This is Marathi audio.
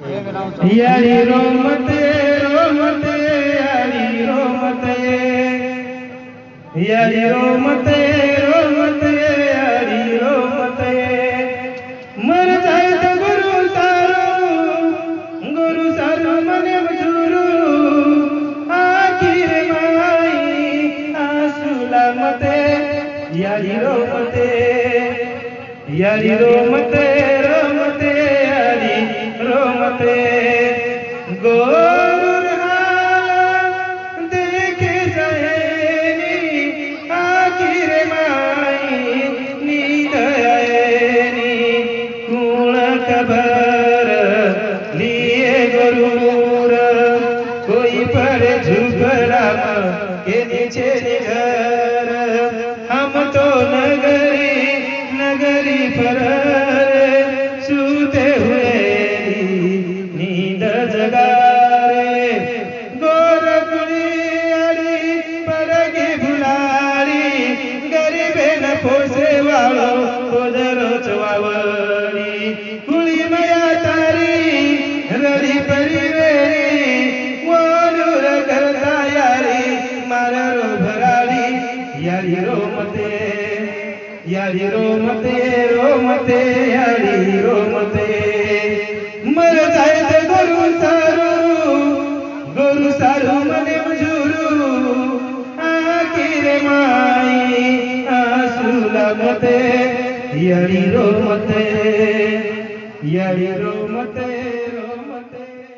यारी रोमते रोमते यारी रोमते यारी रोमते रोमते यारी रोमते मर जाए तो गुरु सारू मने मजूरू आखिर माई आसुला मते यारी रोमते रोमते यारी रोमते गोरुर हाल देखे जाएनी आखिर माई नींद आएनी कुण खबर लिए गोरुर कोई पर झुकरा के नीचे घर हम तो नगरी पर सूते हुए नींद जगारे गोरखुड़ी पड़गी भुलारी गरीबे न पोसे वालो पोदरो चवावरी कुली मया तारी रड़ी परिवेरी वोलुर करता यारी मारो भरारी यारी रोमते रोमते यारी रोमते मर जाए ते गुरु सारू मने मजूरू आखिर माई आसुला मते यारी रोमते